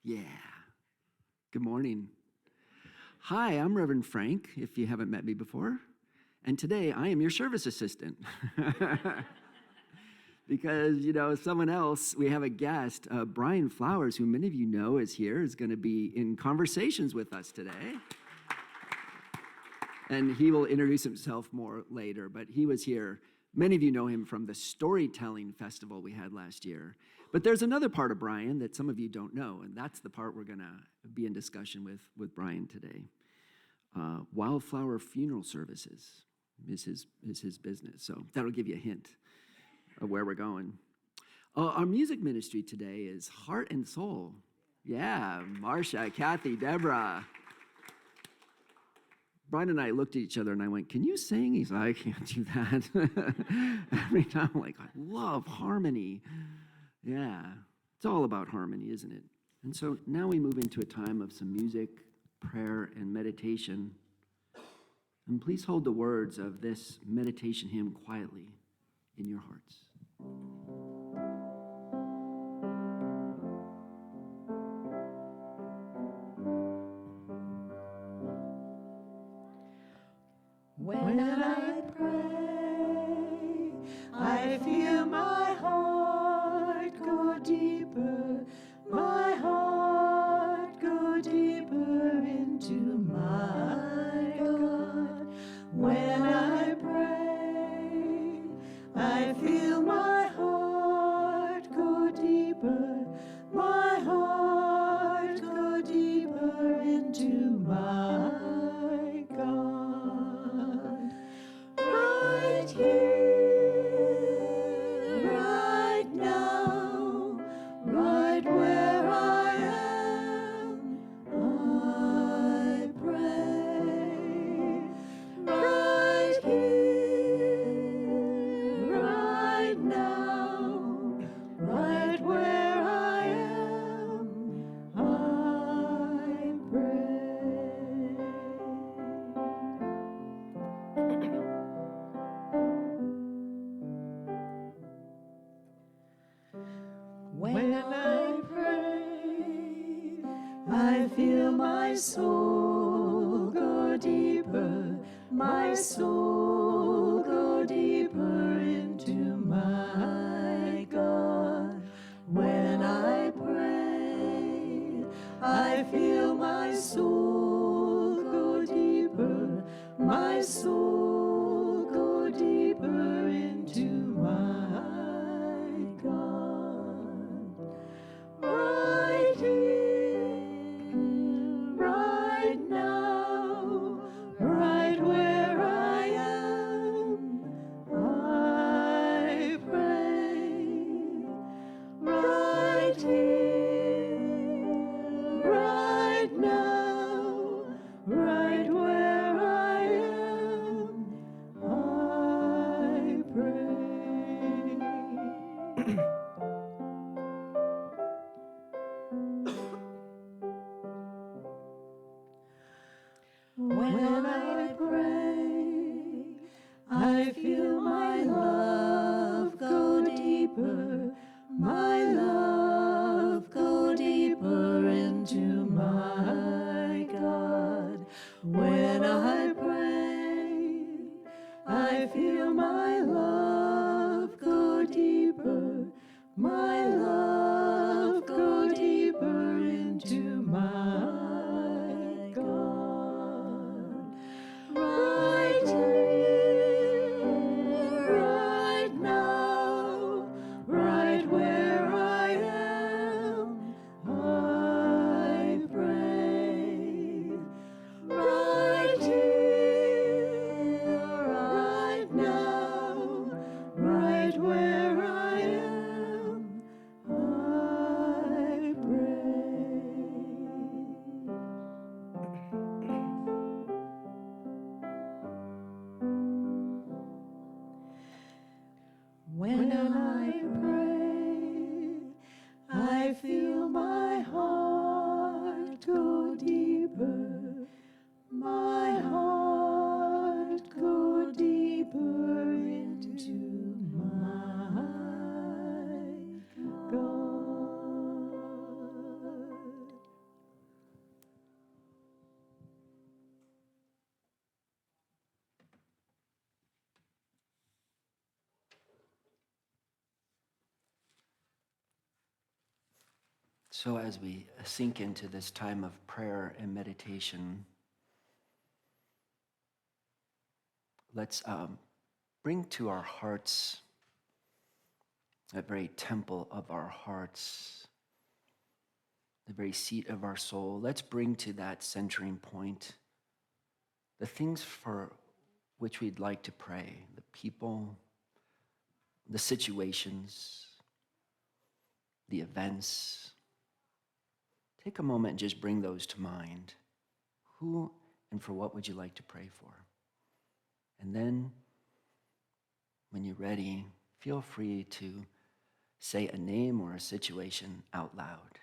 Yeah. Good morning. Hi, I'm Reverend Frank, if you haven't met me before. And today I am your service assistant. Because, someone else, we have a guest, Brian Flowers, who many of you know is here, is going to be in conversations with us today. And he will introduce himself more later, but he was here. Many of you know him from the storytelling festival we had last year. But there's another part of Brian that some of you don't know, and that's the part we're going to be in discussion with Brian today. Wildflower funeral services is his business, so that'll give you a hint of where we're going. Our music ministry today is Heart and Soul. Yeah, Marcia, Kathy, Debra. Brian and I looked at each other and I went, "Can you sing?" He's like, "I can't do that." Every time I'm like, I love harmony. Yeah, it's all about harmony, isn't it? And so now we move into a time of some music, prayer, and meditation. And please hold the words of this meditation hymn quietly in your hearts. When I pray, I feel my heart go deeper, my heart go deeper into my God. When I pray, I feel my heart go deeper, my heart go deeper into my God. Right here, right now, right where I am, I pray. Right here, right now, right where I am, I pray. When I pray, I feel my soul go deeper, my soul go deeper into my God. When I pray, I feel my soul go deeper, my soul go deeper into my God. Right here, right now, right where I am, I pray. Right here, right now, right where I am, I pray. When I pray, I feel my love go deeper, my love go deeper into my God. When I pray, I feel my love go deeper, my love go deeper into my God. Right here, right now, right where I am, I pray. Right here, right now, So as we sink into this time of prayer and meditation, let's bring to our hearts, that very temple of our hearts, the very seat of our soul. Let's bring to that centering point the things for which we'd like to pray, the people, the situations, the events. Take a moment and just bring those to mind. Who and for what would you like to pray for? And then, when you're ready, feel free to say a name or a situation out loud.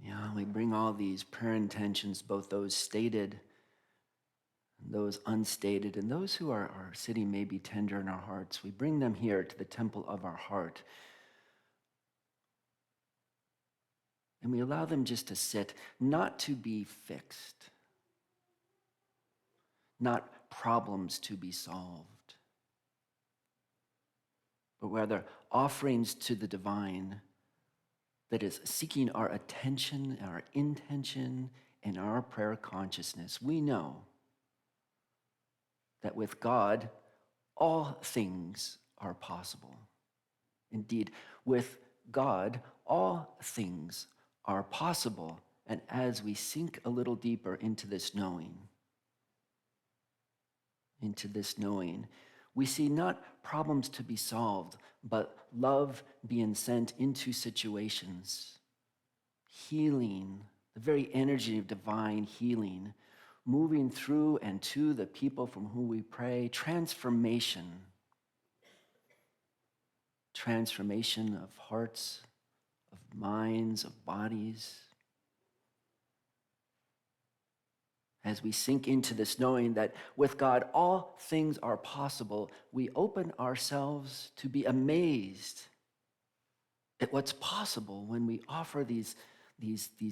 Yeah, we bring all these prayer intentions, both those stated and those unstated, and those who are sitting maybe tender in our hearts. We bring them here to the temple of our heart. And we allow them just to sit, not to be fixed, not problems to be solved, but rather offerings to the divine that is seeking our attention, our intention, and our prayer consciousness. We know that with God, all things are possible. Indeed, with God, all things are possible. And as we sink a little deeper into this knowing, we see not problems to be solved, but love being sent into situations, healing, the very energy of divine healing, moving through and to the people from whom we pray, transformation of hearts, of minds, of bodies. As we sink into this knowing that with God all things are possible, we open ourselves to be amazed at what's possible when we offer these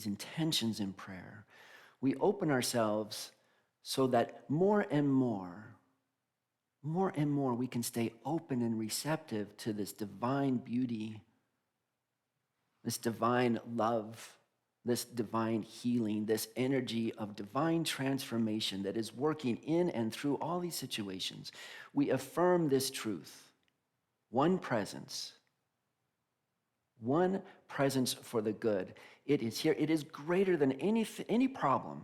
intentions in prayer. We open ourselves so that more and more we can stay open and receptive to this divine beauty, this divine love, this divine healing, this energy of divine transformation that is working in and through all these situations. We affirm this truth. One presence for the good. It is here. It is greater than any problem,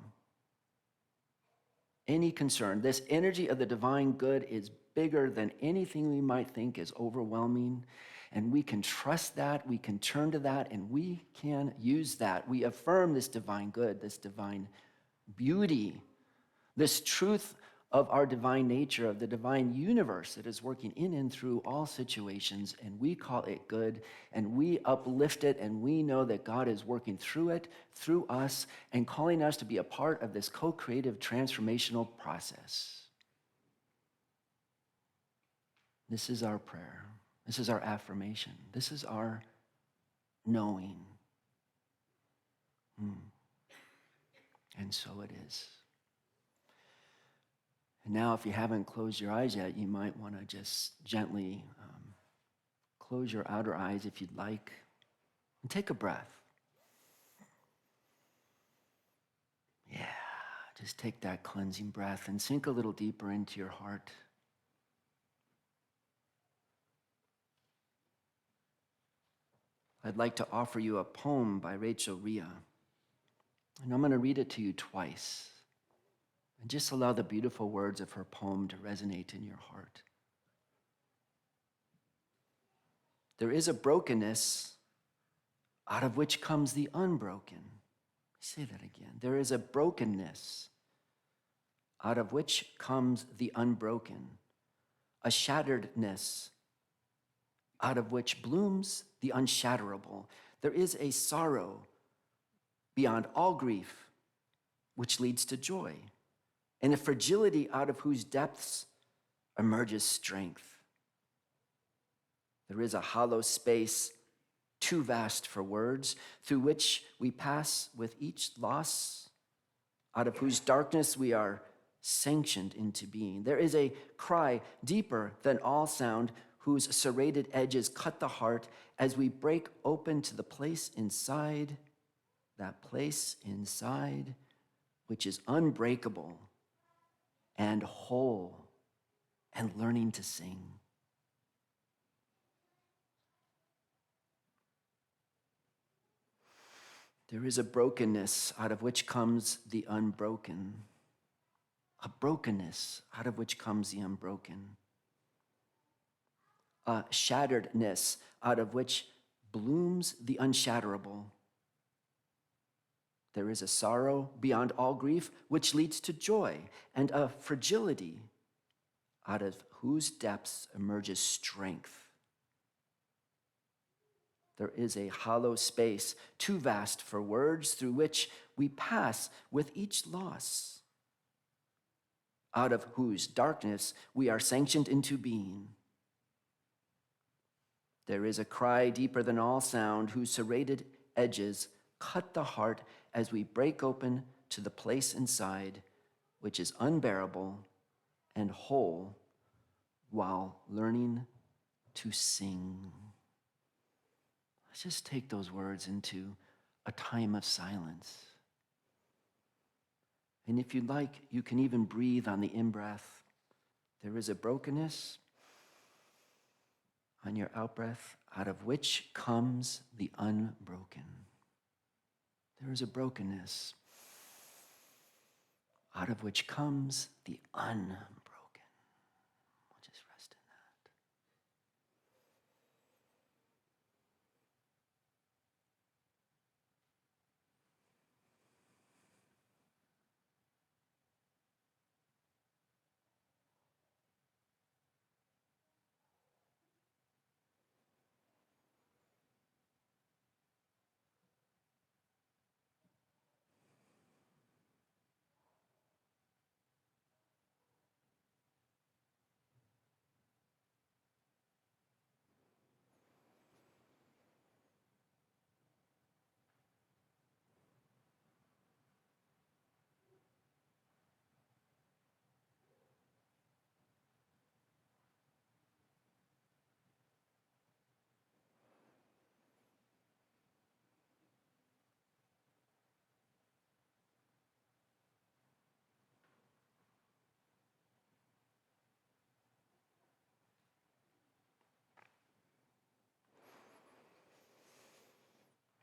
any concern. This energy of the divine good is bigger than anything we might think is overwhelming. And we can trust that, we can turn to that, and we can use that. We affirm this divine good, this divine beauty, this truth of our divine nature, of the divine universe that is working in and through all situations, and we call it good, and we uplift it, and we know that God is working through it, through us, and calling us to be a part of this co-creative transformational process. This is our prayer. This is our affirmation. This is our knowing. And so it is. And now, if you haven't closed your eyes yet, you might want to just gently close your outer eyes if you'd like, and take a breath. Yeah, just take that cleansing breath and sink a little deeper into your heart. I'd like to offer you a poem by Rachel Rea, and I'm going to read it to you twice. And just allow the beautiful words of her poem to resonate in your heart. There is a brokenness out of which comes the unbroken. Say that again. There is a brokenness out of which comes the unbroken, a shatteredness out of which blooms the unshatterable. There is a sorrow beyond all grief, which leads to joy, and a fragility out of whose depths emerges strength. There is a hollow space too vast for words, through which we pass with each loss, out of whose darkness we are sanctioned into being. There is a cry deeper than all sound, whose serrated edges cut the heart as we break open to the place inside, that place inside which is unbreakable and whole and learning to sing. There is a brokenness out of which comes the unbroken. A brokenness out of which comes the unbroken. A shatteredness out of which blooms the unshatterable. There is a sorrow beyond all grief which leads to joy, and a fragility out of whose depths emerges strength. There is a hollow space too vast for words, through which we pass with each loss, out of whose darkness we are sanctioned into being. There is a cry deeper than all sound, whose serrated edges cut the heart as we break open to the place inside, which is unbearable and whole, while learning to sing. Let's just take those words into a time of silence. And if you'd like, you can even breathe on the in-breath. There is a brokenness on your out-breath, out of which comes the unbroken. There is a brokenness out of which comes the unbroken. We'll just rest in that.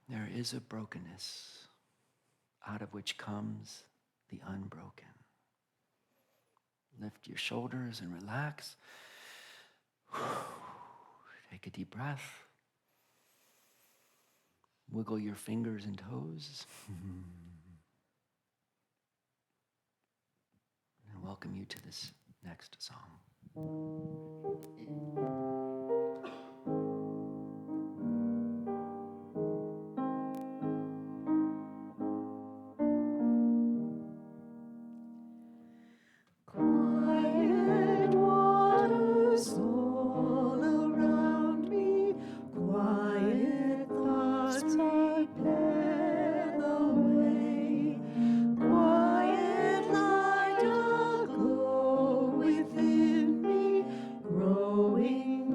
There is a brokenness out of which comes the unbroken. Lift your shoulders and relax. Take a deep breath. Wiggle your fingers and toes. And welcome you to this next song. Quiet waters all around me, quiet thoughts prepare the way, quiet light aglow within me, growing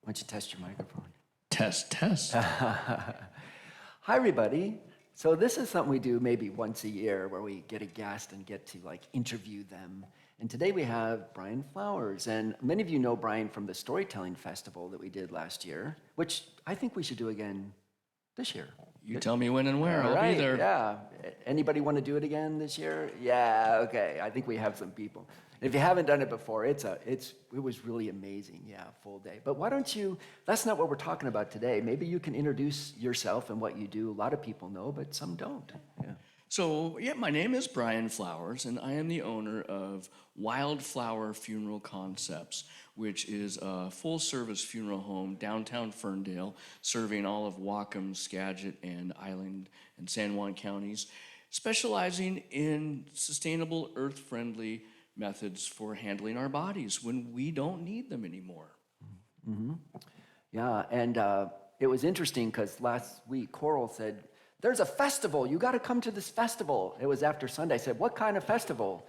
Why don't you test your microphone? Test. Hi, everybody. So this is something we do maybe once a year where we get a guest and get to interview them. And today we have Brian Flowers. And many of you know Brian from the Storytelling Festival that we did last year, which I think we should do again this year. You tell me when and where. All I'll right, be there. Yeah. Anybody want to do it again this year? Yeah, okay. I think we have some people. If you haven't done it before, it was really amazing. Yeah, full day. But why don't you, that's not what we're talking about today. Maybe you can introduce yourself and what you do. A lot of people know, but some don't. Yeah. So, my name is Brian Flowers, and I am the owner of Wildflower Funeral Concepts, which is a full-service funeral home downtown Ferndale, serving all of Whatcom, Skagit, and Island and San Juan counties, specializing in sustainable, earth-friendly methods for handling our bodies when we don't need them anymore. Mm-hmm. Yeah, and it was interesting because last week Coral said, "There's a festival, you got to come to this festival." It was after Sunday. I said, "What kind of festival?"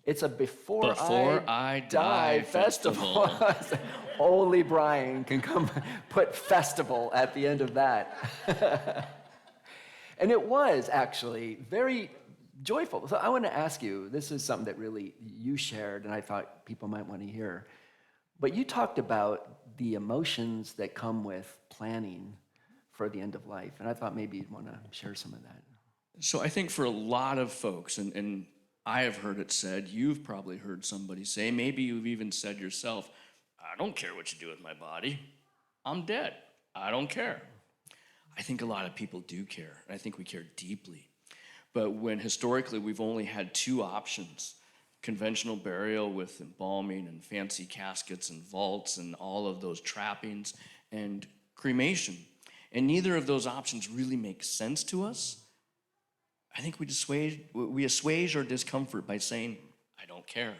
"It's a Before I Die festival." I said, only Brian can come put festival at the end of that. And it was actually very joyful. So I want to ask you, this is something that really you shared and I thought people might want to hear. But you talked about the emotions that come with planning for the end of life. And I thought maybe you'd want to share some of that. So I think for a lot of folks, and I have heard it said, you've probably heard somebody say, maybe you've even said yourself, "I don't care what you do with my body. I'm dead. I don't care." I think a lot of people do care. I think we care deeply. But when historically we've only had two options, conventional burial with embalming and fancy caskets and vaults and all of those trappings, and cremation, and neither of those options really make sense to us, I think we assuage our discomfort by saying, "I don't care."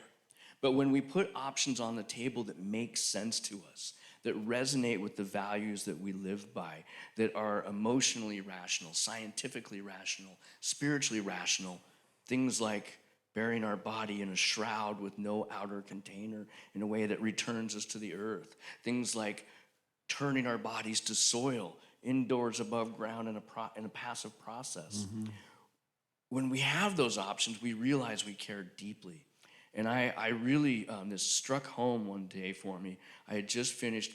But when we put options on the table that make sense to us, that resonate with the values that we live by, that are emotionally rational, scientifically rational, spiritually rational, things like burying our body in a shroud with no outer container in a way that returns us to the earth, things like turning our bodies to soil indoors above ground in a passive process. Mm-hmm. When we have those options, we realize we care deeply. And I really, this struck home one day for me. I had just finished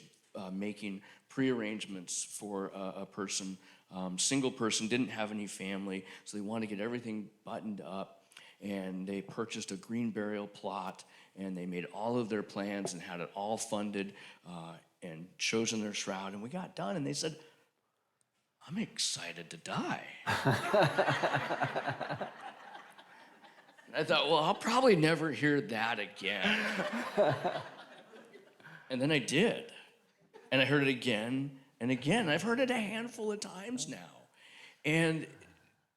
making pre-arrangements for a person, single person, didn't have any family, so they wanted to get everything buttoned up. And they purchased a green burial plot, and they made all of their plans and had it all funded and chosen their shroud. And we got done, and they said, "I'm excited to die." I thought, well, I'll probably never hear that again. And then I did. And I heard it again and again. I've heard it a handful of times now. And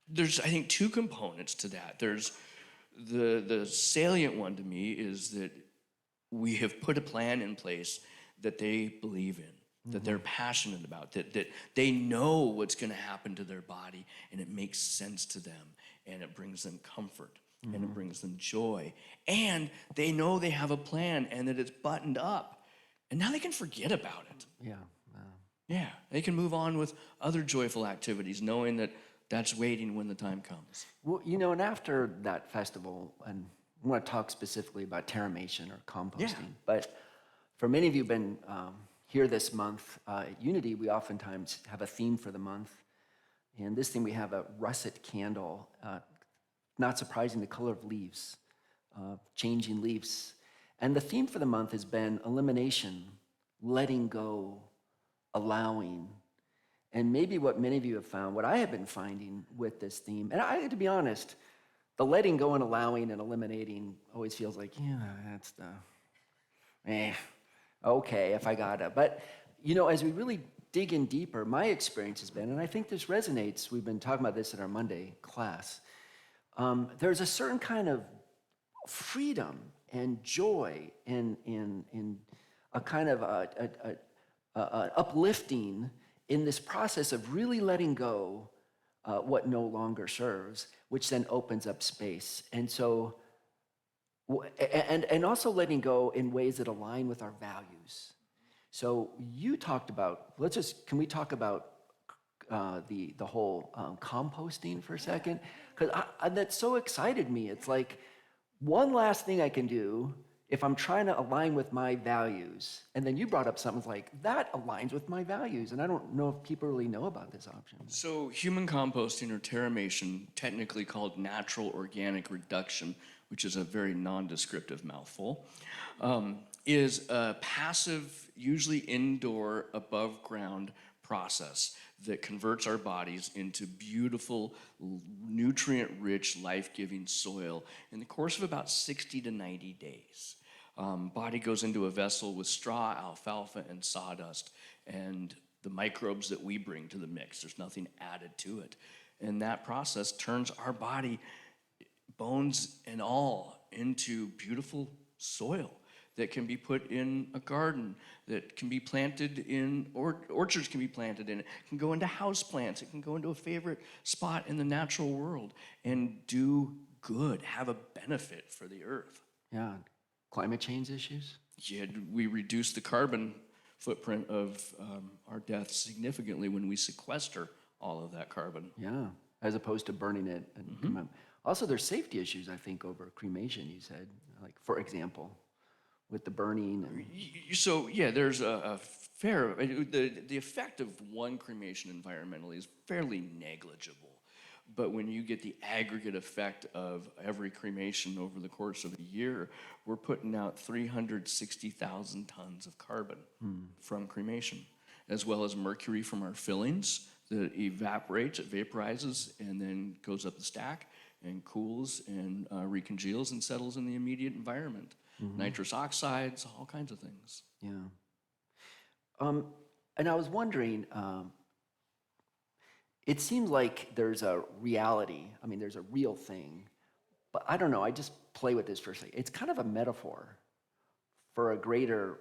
there's, I think, two components to that. There's the salient one to me is that we have put a plan in place that they believe in, that they're passionate about, that they know what's going to happen to their body, and it makes sense to them, and it brings them comfort. And it brings them joy. And they know they have a plan and that it's buttoned up. And now they can forget about it. Yeah. Yeah, they can move on with other joyful activities, knowing that that's waiting when the time comes. Well, and after that festival, and I want to talk specifically about terramation or composting, but for many of you who've been here this month, at Unity, we oftentimes have a theme for the month. And this theme, we have a russet candle, not surprising, the color of leaves, changing leaves. And the theme for the month has been elimination, letting go, allowing. And maybe what many of you have found, what I have been finding with this theme, and I, to be honest, the letting go and allowing and eliminating always feels like, that's okay, if I gotta. But, as we really dig in deeper, my experience has been, and I think this resonates, we've been talking about this in our Monday class, there's a certain kind of freedom and joy in a kind of uplifting in this process of really letting go what no longer serves, which then opens up space. And so, and also letting go in ways that align with our values. So you talked about, can we talk about the whole composting for a second? Because that so excited me. It's like one last thing I can do if I'm trying to align with my values. And then you brought up something like, that aligns with my values. And I don't know if people really know about this option. So human composting or terramation, technically called natural organic reduction, which is a very non-descriptive mouthful, is a passive, usually indoor, above ground process that converts our bodies into beautiful, nutrient-rich, life-giving soil in the course of about 60 to 90 days. Body goes into a vessel with straw, alfalfa, and sawdust, and the microbes that we bring to the mix. There's nothing added to it. And that process turns our body, bones and all, into beautiful soil that can be put in a garden, that can be planted in, orchards can be planted in, it can go into house plants, it can go into a favorite spot in the natural world and do good, have a benefit for the earth. Yeah, climate change issues? Yeah, we reduce the carbon footprint of our deaths significantly when we sequester all of that carbon. Yeah, as opposed to burning it. And also, there's safety issues, I think, over cremation, you said, like, for example, with the burning. So, yeah, there's a fair, the effect of one cremation environmentally is fairly negligible. But when you get the aggregate effect of every cremation over the course of a year, we're putting out 360,000 tons of carbon from cremation, as well as mercury from our fillings that evaporates, it vaporizes, and then goes up the stack and cools and recongeals and settles in the immediate environment. Nitrous oxides, all kinds of things. Yeah. And I was wondering, it seems like there's a reality. I mean, there's a real thing. But I don't know, I just play with this for a second. It's kind of a metaphor for a greater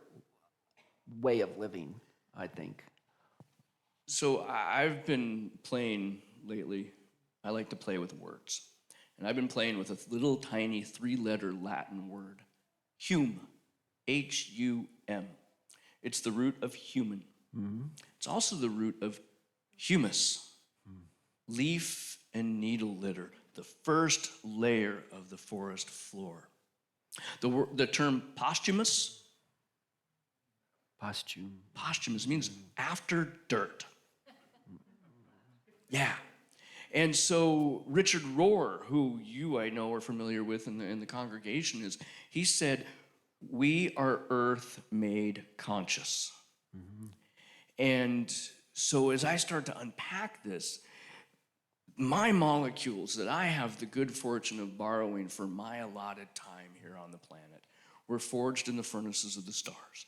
way of living, I think. So I've been playing lately. I like to play with words. And I've been playing with a little tiny 3-letter Latin word, hum, H-U-M. It's the root of human. It's also the root of humus, leaf and needle litter, the first layer of the forest floor. The term posthumous means after dirt. Yeah. And so Richard Rohr, who you, I know, are familiar with in the congregation, he said, we are earth made conscious. And so as I start to unpack this, my molecules that I have the good fortune of borrowing for my allotted time here on the planet were forged in the furnaces of the stars,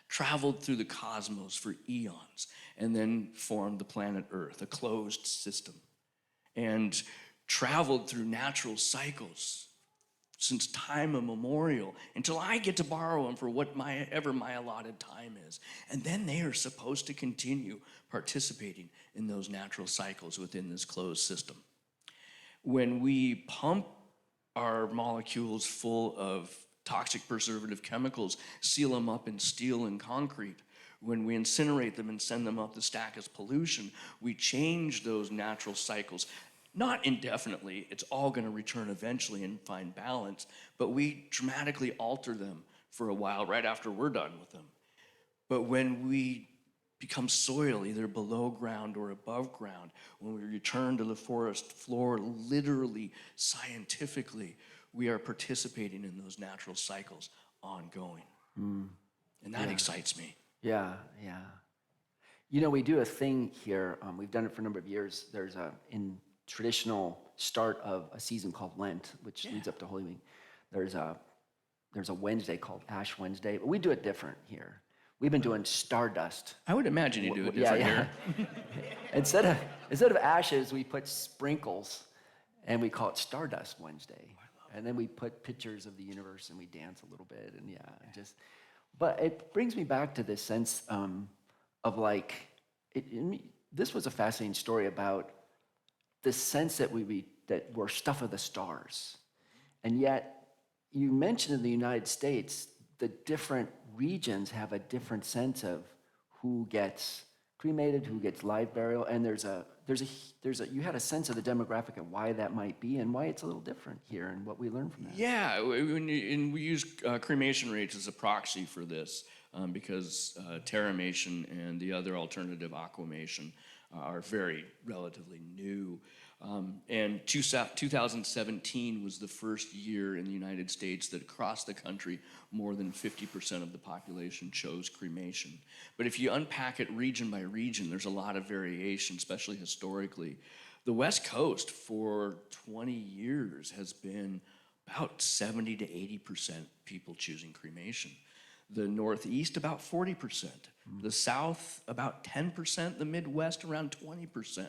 traveled through the cosmos for eons, and then formed the planet Earth, a closed system, and traveled through natural cycles since time immemorial until I get to borrow them for whatever my allotted time is. And then they are supposed to continue participating in those natural cycles within this closed system. When we pump our molecules full of toxic preservative chemicals, seal them up in steel and concrete, when we incinerate them and send them up the stack as pollution, we change those natural cycles. Not indefinitely, it's all going to return eventually and find balance, but we dramatically alter them for a while right after we're done with them. But when we become soil, either below ground or above ground, when we return to the forest floor, literally, scientifically, we are participating in those natural cycles ongoing. And that excites me. Yeah. You know, we do a thing here. We've done it for a number of years. There's in traditional start of a season called Lent, which leads up to Holy Week. There's a Wednesday called Ash Wednesday, but we do it different here. We've been doing Stardust. I would imagine you do it different here. Instead of ashes, we put sprinkles, and we call it Stardust Wednesday. And then we put pictures of the universe, and we dance a little bit, and But it brings me back to this sense of like, this was a fascinating story about the sense that we're stuff of the stars. And yet, you mentioned in the United States, the different regions have a different sense of who gets cremated, who gets live burial, and you had a sense of the demographic and why that might be and why it's a little different here and what we learned from that. Yeah, and we use cremation rates as a proxy for this because terramation and the other alternative aquamation are very relatively new. And 2017 was the first year in the United States that across the country, more than 50% of the population chose cremation. But if you unpack it region by region, there's a lot of variation, especially historically. The West Coast for 20 years has been about 70 to 80% people choosing cremation. The Northeast, about 40%. The South, about 10%. The Midwest, around 20%.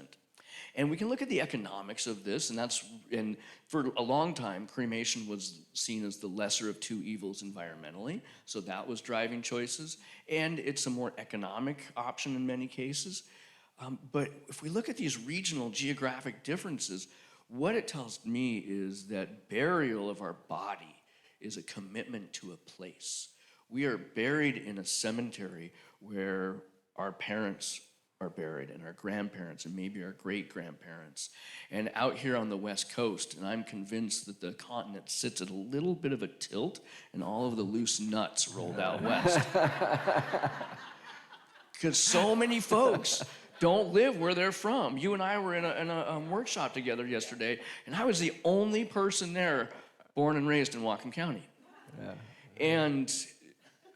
And we can look at the economics of this, and for a long time, cremation was seen as the lesser of two evils environmentally, so that was driving choices, and it's a more economic option in many cases. But if we look at these regional geographic differences, what it tells me is that burial of our body is a commitment to a place. We are buried in a cemetery where our parents are buried and our grandparents and maybe our great-grandparents. And out here on the West Coast, and I'm convinced that the continent sits at a little bit of a tilt and all of the loose nuts rolled out west. Because so many folks don't live where they're from. You and I were in a workshop together yesterday, and I was the only person there born and raised in Whatcom County. Yeah. And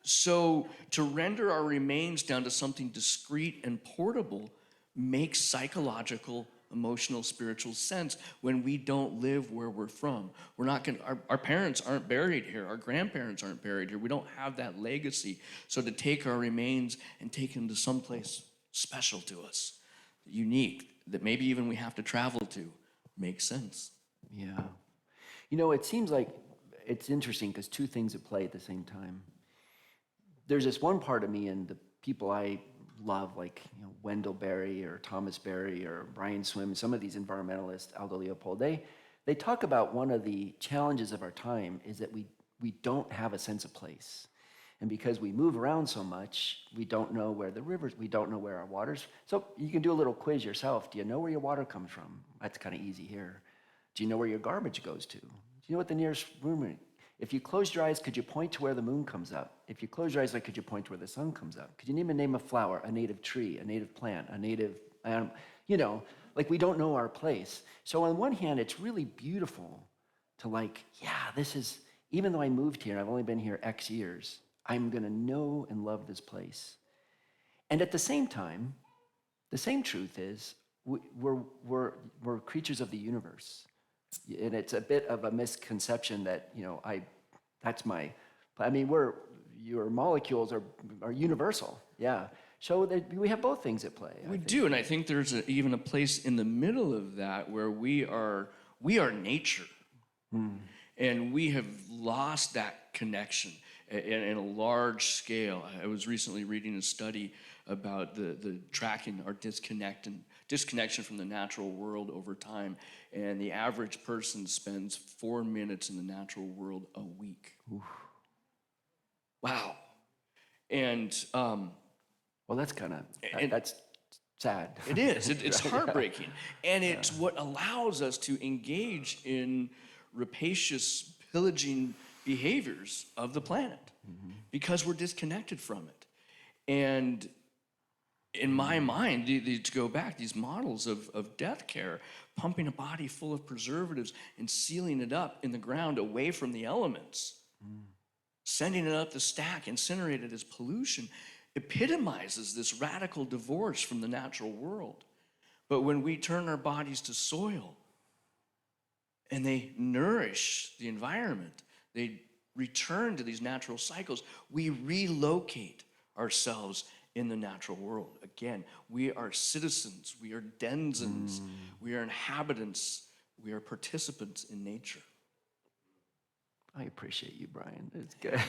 so to render our remains down to something discrete and portable makes psychological, emotional, spiritual sense when we don't live where we're from. We're not going. Our parents aren't buried here. Our grandparents aren't buried here. We don't have that legacy. So to take our remains and take them to someplace special to us, unique, that maybe even we have to travel to, makes sense. Yeah. You know, it seems like it's interesting because two things at play at the same time. There's this one part of me and the people I love, like Wendell Berry or Thomas Berry or Brian Swim, some of these environmentalists, Aldo Leopold, they talk about one of the challenges of our time is that we don't have a sense of place. And because we move around so much, we don't know where the rivers, we don't know where our waters. So you can do a little quiz yourself. Do you know where your water comes from? That's kind of easy here. Do you know where your garbage goes to? Do you know what the nearest room is? If you closed your eyes, could you point to where the moon comes up? If you close your eyes, could you point to where the sun comes up? Could you name a flower, a native tree, a native plant, a native animal? We don't know our place. So on one hand, it's really beautiful to this is, even though I moved here, I've only been here X years, I'm gonna know and love this place. And at the same time, the same truth is we're creatures of the universe. And it's a bit of a misconception that, your molecules are universal, yeah. So that we have both things at play. We do, and I think there's even a place in the middle of that where we are nature. And we have lost that connection in a large scale. I was recently reading a study about the tracking our disconnection from the natural world over time, and the average person spends 4 minutes in the natural world a week. Oof. Wow. And well, that's that's sad. It is. It's heartbreaking, and it's what allows us to engage in rapacious, pillaging behaviors of the planet because we're disconnected from it. And in my mind, to go back, these models of death care, pumping a body full of preservatives and sealing it up in the ground away from the elements, sending it up the stack, incinerated as pollution, epitomizes this radical divorce from the natural world. But when we turn our bodies to soil and they nourish the environment, they return to these natural cycles, we relocate ourselves in the natural world. Again, we are citizens, we are denizens, we are inhabitants, we are participants in nature. I appreciate you, Brian. It's good.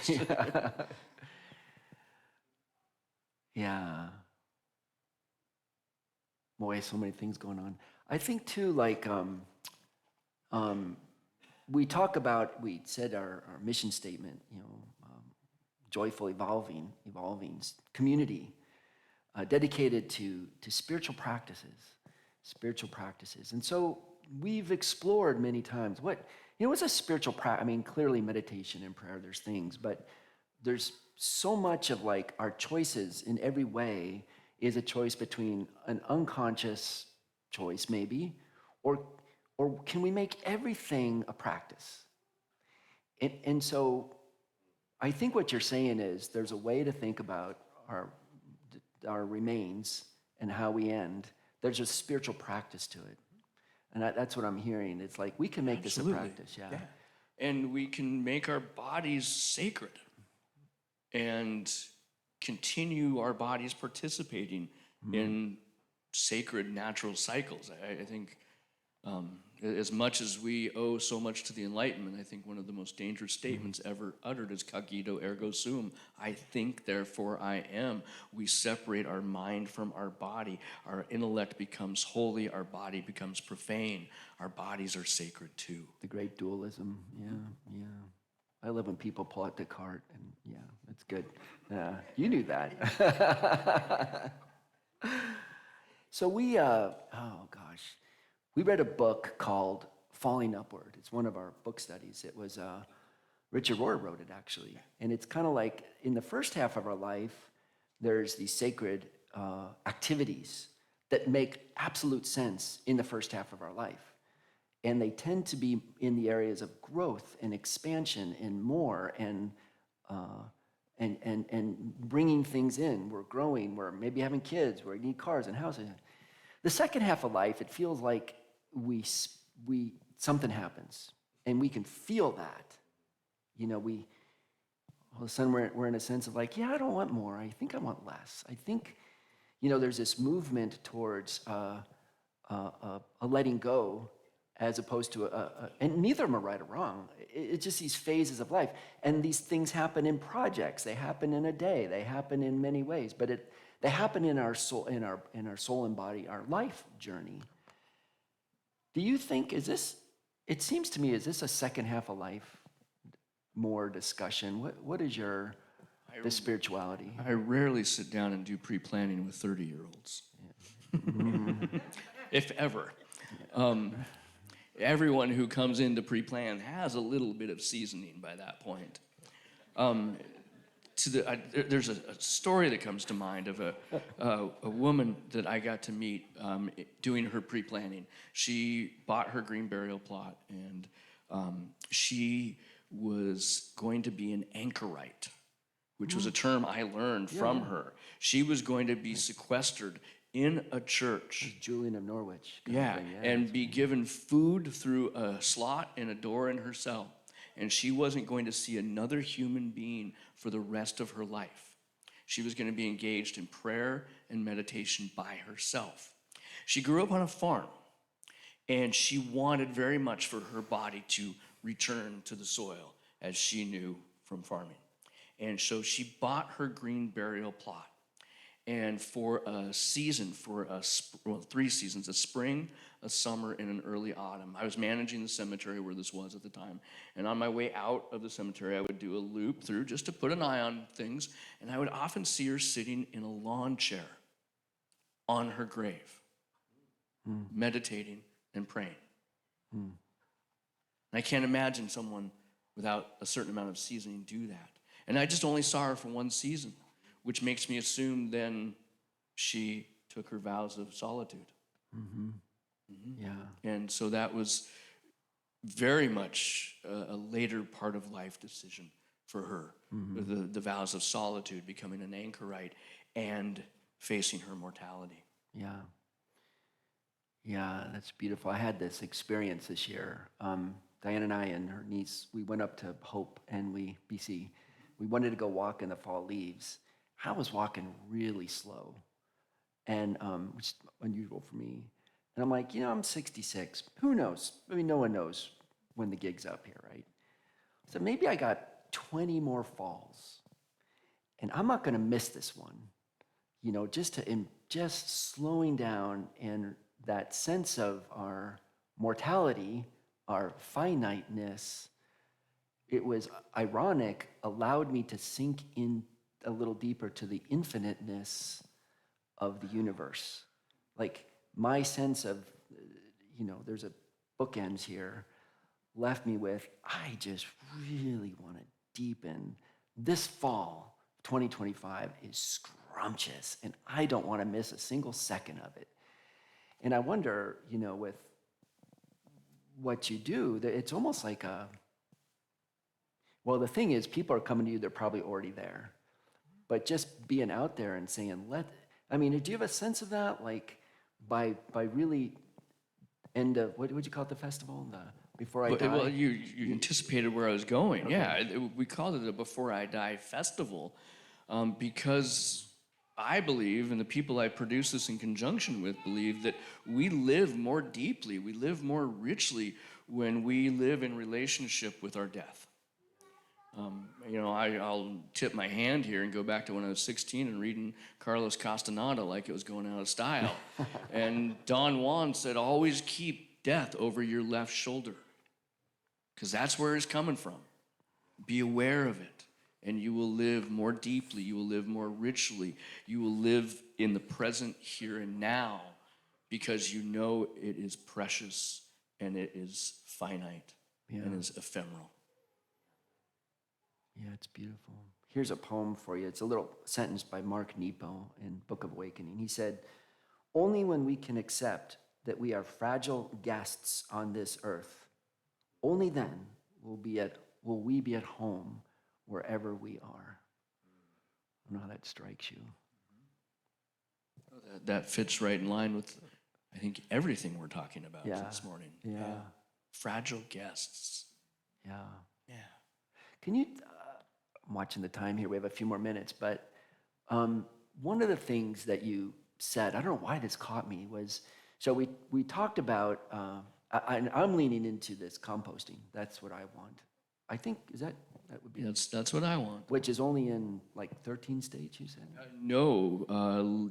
Yeah. Boy, so many things going on. I think too, we said our mission statement, joyful, evolving community dedicated to spiritual practices. And so we've explored many times what's a spiritual practice. I mean, clearly meditation and prayer, there's things, but there's so much of like our choices in every way is a choice between an unconscious choice maybe, or can we make everything a practice? And so I think what you're saying is there's a way to think about our remains and how we end. There's a spiritual practice to it. And that's what I'm hearing. It's like we can make Absolutely. this a practice, yeah. And we can make our bodies sacred and continue our bodies participating in sacred natural cycles. I think as much as we owe so much to the Enlightenment, I think one of the most dangerous statements ever uttered is cogito ergo sum. I think, therefore I am. We separate our mind from our body. Our intellect becomes holy. Our body becomes profane. Our bodies are sacred too. The great dualism, yeah. I love when people pull out Descartes, and yeah, that's good. You knew that. So we read a book called Falling Upward. It's one of our book studies. It was, Richard Rohr wrote it actually. And it's kind of like in the first half of our life, there's these sacred activities that make absolute sense in the first half of our life. And they tend to be in the areas of growth and expansion and more and bringing things in. We're growing, we're maybe having kids, we need cars and houses. The second half of life, it feels like something happens, and we can feel that. You know, all of a sudden we're in a sense of like, yeah, I don't want more. I think I want less. I think, there's this movement towards a letting go, as opposed to and neither of them are right or wrong. It's just these phases of life, and these things happen in projects. They happen in a day. They happen in many ways, but they happen in our soul, in our soul and body, our life journey. Do you think, it seems to me, is this a second half of life more discussion? What is the spirituality? I rarely sit down and do pre-planning with 30-year-olds. Yeah. If ever. Everyone who comes into pre-plan has a little bit of seasoning by that point. There's a story that comes to mind of a woman that I got to meet doing her pre-planning. She bought her green burial plot, and she was going to be an anchorite, which was a term I learned from her. She was going to be sequestered in a church. Julian of Norwich. And be given food through a slot in a door in her cell. And she wasn't going to see another human being for the rest of her life. She was going to be engaged in prayer and meditation by herself. She grew up on a farm, and she wanted very much for her body to return to the soil, as she knew from farming. And so she bought her green burial plot. And for a season, 3 seasons, a spring, a summer, and an early autumn, I was managing the cemetery where this was at the time. And on my way out of the cemetery, I would do a loop through just to put an eye on things. And I would often see her sitting in a lawn chair on her grave, meditating and praying. And I can't imagine someone without a certain amount of seasoning do that. And I just only saw her for 1 season, which makes me assume then she took her vows of solitude. Yeah. And so that was very much a later part of life decision for her, the vows of solitude, becoming an anchorite and facing her mortality. Yeah. Yeah, that's beautiful. I had this experience this year. Diane and I and her niece, we went up to Hope and BC. We wanted to go walk in the fall leaves. I was walking really slow, and which is unusual for me. And I'm like, I'm 66. Who knows? I mean, no one knows when the gig's up here, right? So maybe I got 20 more falls, and I'm not going to miss this one. Just slowing down and that sense of our mortality, our finiteness, it was ironic, allowed me to sink in a little deeper to the infiniteness of the universe. Like my sense of, there's a bookends here, left me with, I just really want to deepen. This fall, 2025, is scrumptious, and I don't want to miss a single second of it. And I wonder, with what you do, that it's almost like well, the thing is, people are coming to you, they're probably already there. But just being out there and saying, do you have a sense of that? Like, by really end of, what would you call it, the festival? Before I Die? Well, you anticipated where I was going. Okay. Yeah, we called it a Before I Die festival because I believe, and the people I produce this in conjunction with believe, that we live more deeply, we live more richly when we live in relationship with our death. I'll tip my hand here and go back to when I was 16 and reading Carlos Castaneda like it was going out of style. And Don Juan said, always keep death over your left shoulder, because that's where it's coming from. Be aware of it, and you will live more deeply, you will live more richly, you will live in the present here and now, because you know it is precious and it is finite and is ephemeral. Yeah, it's beautiful. Here's a poem for you. It's a little sentence by Mark Nepo in Book of Awakening. He said, "Only when we can accept that we are fragile guests on this earth, only then will we be at home wherever we are." I don't know how that strikes you. That fits right in line with, I think, everything we're talking about this morning. Yeah. Fragile guests. Yeah. Yeah. Can you, I'm watching the time here, we have a few more minutes, but one of the things that you said, I don't know why this caught me, was, so we talked about, and I'm leaning into this composting. That's what I want. I think, that would be? That's what I want. Which is only in like 13 states, you said?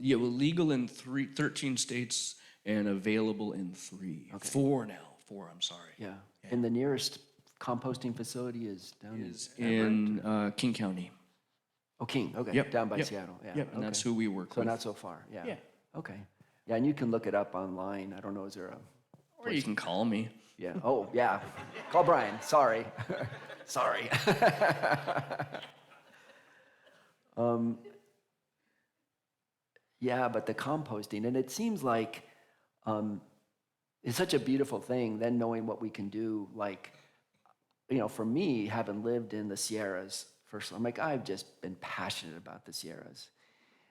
Legal in 13 states and available in 3. Okay. 4 now. 4, I'm sorry. Yeah. And the nearest composting facility is down in King County. Oh, King, okay. Yep. Down by Seattle. Yeah. Yep, and that's who we work with. So not so far, yeah. Okay. Yeah, and you can look it up online. I don't know, is there a... Or you can call me. Yeah, oh, yeah. Call Brian, sorry. Sorry. Yeah, but the composting, and it seems like it's such a beautiful thing, then knowing what we can do, like, for me, having lived in the Sierras, first, I'm like, I've just been passionate about the Sierras.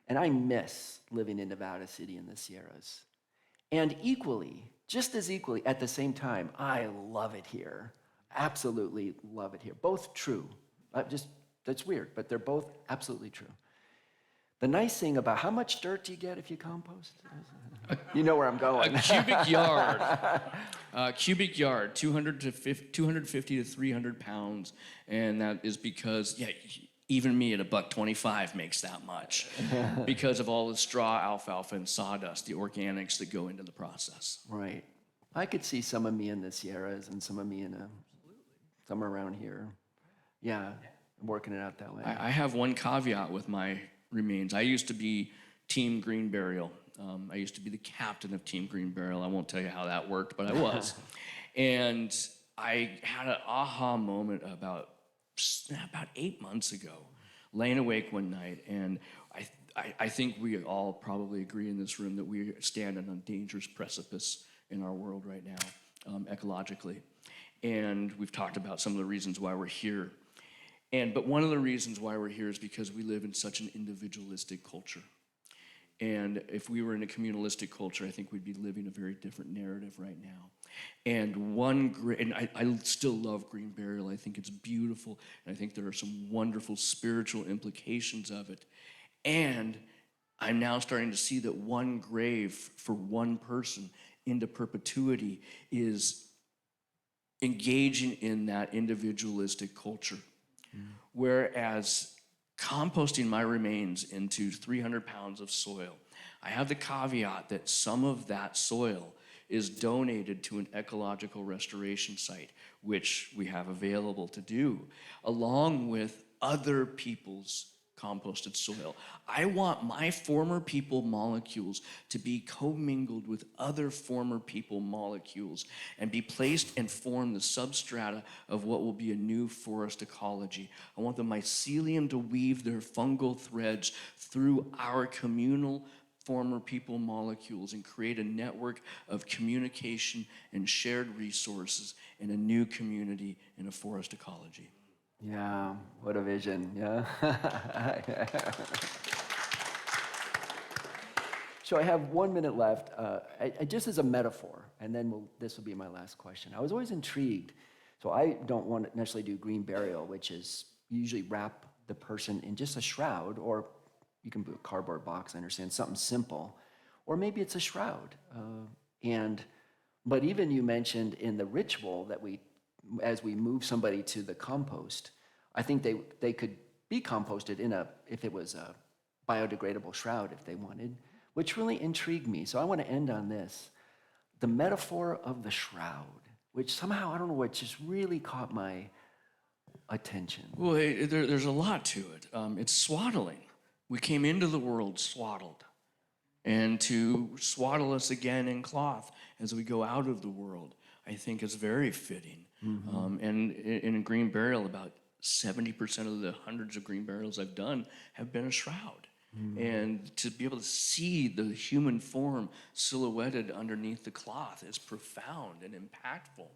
And I miss living in Nevada City in the Sierras. And equally, just as equally, at the same time, I love it here. Absolutely love it here. Both true. That's weird, but they're both absolutely true. The nice thing about, how much dirt do you get if you compost? You know where I'm going. A cubic yard, 250 to 300 pounds, and that is because, even me at $1.25 makes that much because of all the straw, alfalfa, and sawdust, the organics that go into the process. Right. I could see some of me in the Sierras and some of me in somewhere around here. Yeah, I'm working it out that way. I have one caveat with my remains. I used to be Team Green Burial. I used to be the captain of Team Green Burial. I won't tell you how that worked, but I was. And I had an aha moment about 8 months ago, laying awake one night, and I think we all probably agree in this room that we stand on a dangerous precipice in our world right now, ecologically. And we've talked about some of the reasons why we're here. But one of the reasons why we're here is because we live in such an individualistic culture. And if we were in a communalistic culture, I think we'd be living a very different narrative right now. And I still love Green Burial. I think it's beautiful, and I think there are some wonderful spiritual implications of it. And I'm now starting to see that one grave for one person into perpetuity is engaging in that individualistic culture. Whereas composting my remains into 300 pounds of soil, I have the caveat that some of that soil is donated to an ecological restoration site, which we have available to do, along with other people's composted soil. I want my former people molecules to be commingled with other former people molecules and be placed and form the substrata of what will be a new forest ecology. I want the mycelium to weave their fungal threads through our communal former people molecules and create a network of communication and shared resources in a new community in a forest ecology. Yeah, what a vision, yeah. So I have 1 minute left, just as a metaphor, and then this will be my last question. I was always intrigued. So I don't want to necessarily do green burial, which is usually wrap the person in just a shroud, or you can put a cardboard box, I understand, something simple, or maybe it's a shroud. But even you mentioned in the ritual that as we move somebody to the compost, I think they could be composted if it was a biodegradable shroud if they wanted, which really intrigued me. So I want to end on this. The metaphor of the shroud, which somehow, I don't know what, just really caught my attention. Well, there's a lot to it. It's swaddling. We came into the world swaddled. And to swaddle us again in cloth as we go out of the world, I think is very fitting. Mm-hmm. And in a green burial, about 70% of the hundreds of green burials I've done have been a shroud. Mm-hmm. And to be able to see the human form silhouetted underneath the cloth is profound and impactful.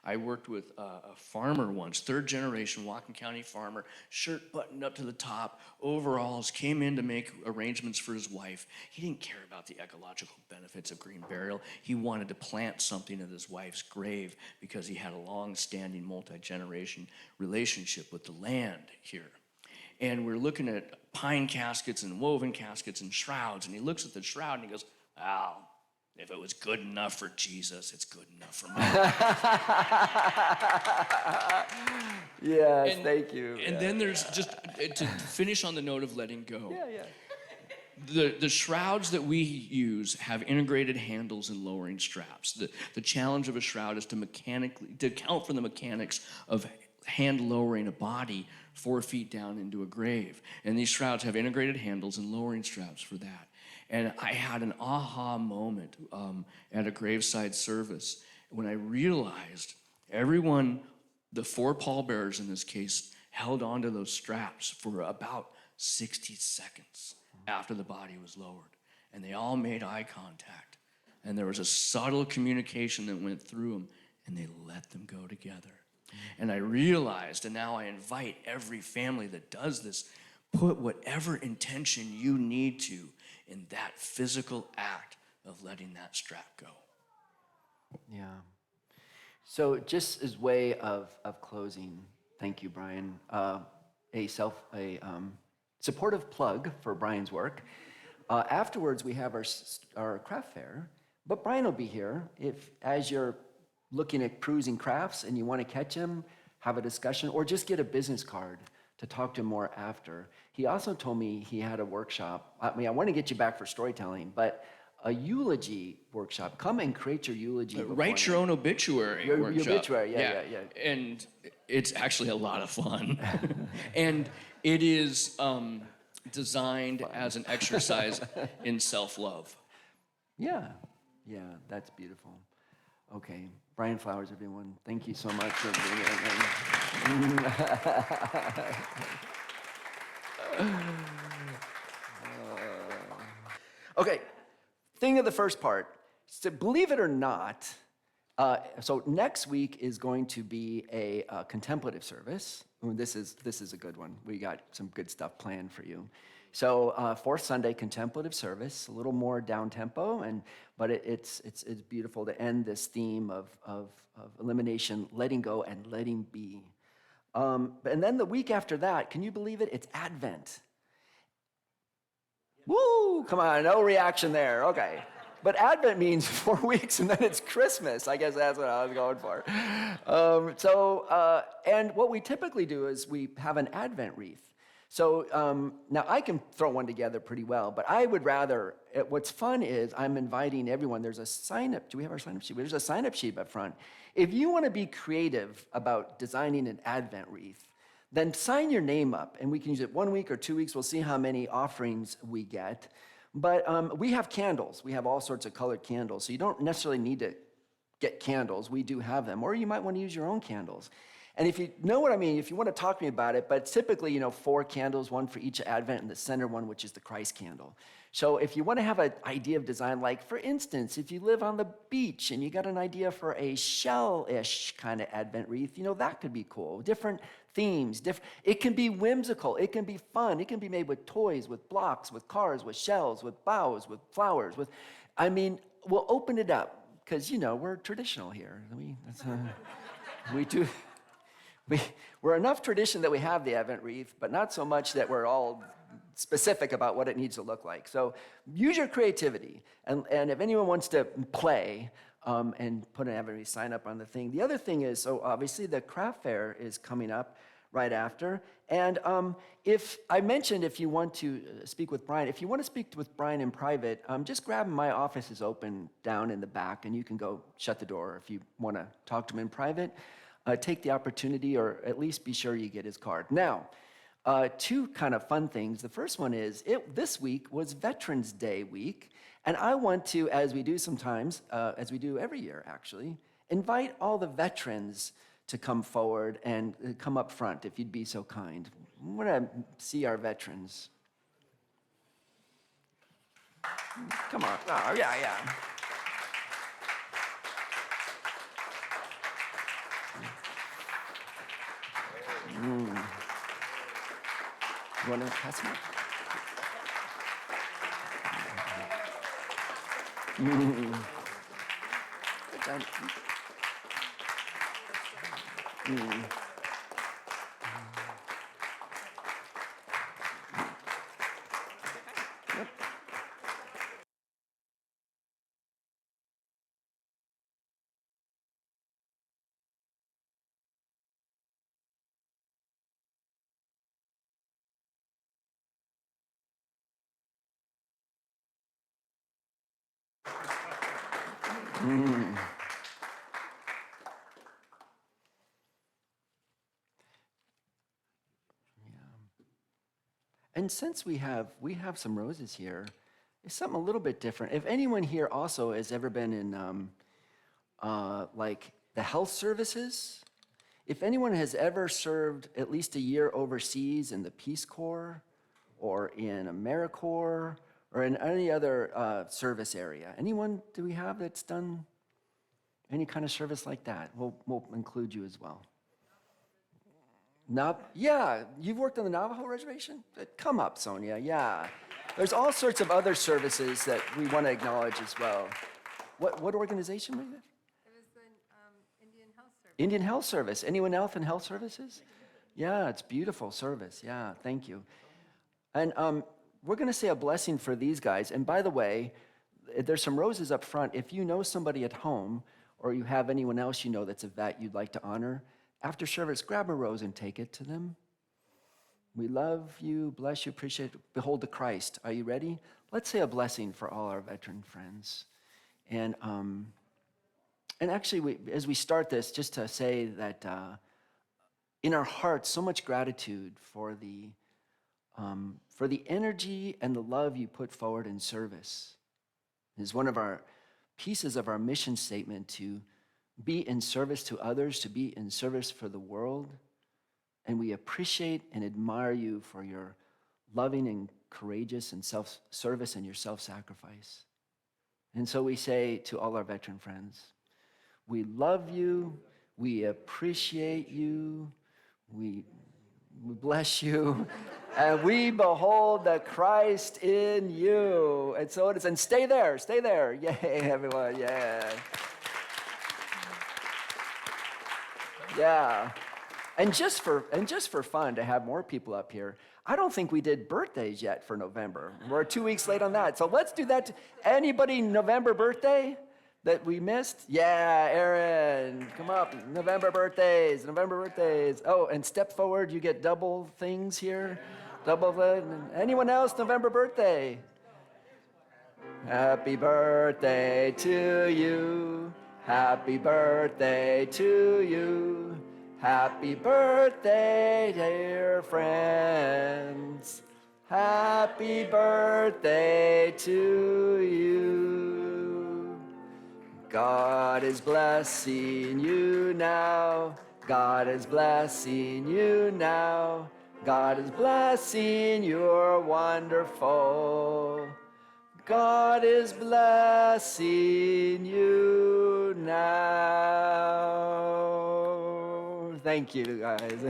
I worked with a farmer once, third generation Whatcom County farmer, shirt buttoned up to the top, overalls, came in to make arrangements for his wife. He didn't care about the ecological benefits of green burial. He wanted to plant something at his wife's grave because he had a long-standing multi-generation relationship with the land here. And we're looking at pine caskets and woven caskets and shrouds, and he looks at the shroud and he goes, "Wow. If it was good enough for Jesus, it's good enough for me." Yes, thank you. And then there's just, to finish on the note of letting go. Yeah. The shrouds that we use have integrated handles and lowering straps. The challenge of a shroud is to account for the mechanics of hand lowering a body 4 feet down into a grave. And these shrouds have integrated handles and lowering straps for that. And I had an aha moment at a graveside service when I realized everyone, the 4 pallbearers in this case, held onto those straps for about 60 seconds after the body was lowered. And they all made eye contact. And there was a subtle communication that went through them, and they let them go together. And I realized, and now I invite every family that does this, put whatever intention you need to in that physical act of letting that strap go. Yeah. So just as way of closing, thank you, Brian. A supportive plug for Brian's work. Afterwards, we have our craft fair, but Brian will be here if, as you're looking at cruising crafts and you want to catch him, have a discussion, or just get a business card to talk to him more after. He also told me he had a workshop. I mean, I want to get you back for storytelling, but a eulogy workshop. Come and create your eulogy. Write your own obituary workshop. Your obituary, yeah. And it's actually a lot of fun. And it is designed as an exercise in self-love. Yeah, that's beautiful. Okay, Brian Flowers, everyone. Thank you so much for being here. Okay, thing of the first part. So believe it or not, so next week is going to be a contemplative service. Ooh, this is a good one. We got some good stuff planned for you. So fourth Sunday contemplative service, a little more down tempo, but it's beautiful to end this theme of elimination, letting go, and letting be. And then the week after that, can you believe it? It's Advent. Woo! Come on, no reaction there. Okay. But Advent means 4 weeks, and then it's Christmas. I guess that's what I was going for. And what we typically do is we have an Advent wreath. So now I can throw one together pretty well, but I would rather, what's fun is I'm inviting everyone. There's a sign-up. Do we have our sign-up sheet? There's a sign-up sheet up front. If you want to be creative about designing an Advent wreath, then sign your name up, and we can use it 1 week or 2 weeks. We'll see how many offerings we get. But we have candles. We have all sorts of colored candles, so you don't necessarily need to get candles. We do have them. Or you might want to use your own candles. And if you know what I mean, if you want to talk to me about it, but typically, 4 candles, one for each Advent, and the center one, which is the Christ candle. So if you want to have an idea of design, like for instance, if you live on the beach and you got an idea for a shell-ish kind of Advent wreath, that could be cool. Different themes, it can be whimsical, it can be fun, it can be made with toys, with blocks, with cars, with shells, with boughs, with flowers, we'll open it up, because, we're traditional here. We're enough tradition that we have the Advent wreath, but not so much that we're all specific about what it needs to look like. So use your creativity. And if anyone wants to play and put an Advent wreath sign up on the thing. The other thing is, so obviously the craft fair is coming up right after. And if I mentioned, if you want to speak with Brian, if you want to speak with Brian in private, just grab him. My office is open down in the back, and you can go shut the door if you want to talk to him in private. Take the opportunity, or at least be sure you get his card. Now, 2 kind of fun things. The first one is, this week was Veterans Day week, and I want to, as we do sometimes, as we do every year actually, invite all the veterans to come forward and come up front, if you'd be so kind. I want to see our veterans. Come on. Oh, yeah. You want to pass me? Good job. Yep. And since we have some roses here, it's something a little bit different. If anyone here also has ever been in like the health services, if anyone has ever served at least a year overseas in the Peace Corps or in AmeriCorps or in any other service area, anyone do we have that's done any kind of service like that? We'll include you as well. Yeah, you've worked on the Navajo reservation? Come up, Sonia, yeah. There's all sorts of other services that we want to acknowledge as well. What organization was it? It was the Indian Health Service. Indian Health Service. Anyone else in health services? Yeah, it's beautiful service. Yeah, thank you. And we're going to say a blessing for these guys. And by the way, there's some roses up front. If you know somebody at home or you have anyone else you know that's a vet you'd like to honor, after service, grab a rose and take it to them. We love you, bless you, appreciate it. Behold the Christ. Are you ready? Let's say a blessing for all our veteran friends. And actually, as we start this, just to say that in our hearts, so much gratitude for the energy and the love you put forward in service. It is one of our pieces of our mission statement to be in service to others, to be in service for the world. And we appreciate and admire you for your loving and courageous and self-service and your self-sacrifice. And so we say to all our veteran friends, we love you, we appreciate you, we bless you, and we behold the Christ in you. And so it is. And stay there. Yay, everyone, yeah. Yeah, and just for fun to have more people up here, I don't think we did birthdays yet for November. We're 2 weeks late on that, so let's do that. Anybody November birthday that we missed? Yeah, Aaron, come up. November birthdays. Oh, and step forward, you get double things here. Anyone else November birthday? Happy birthday to you. Happy birthday to you. Happy birthday, dear friends. Happy birthday to you. God is blessing you now. God is blessing you now. God is blessing, you're wonderful. God is blessing you now. Thank you, guys.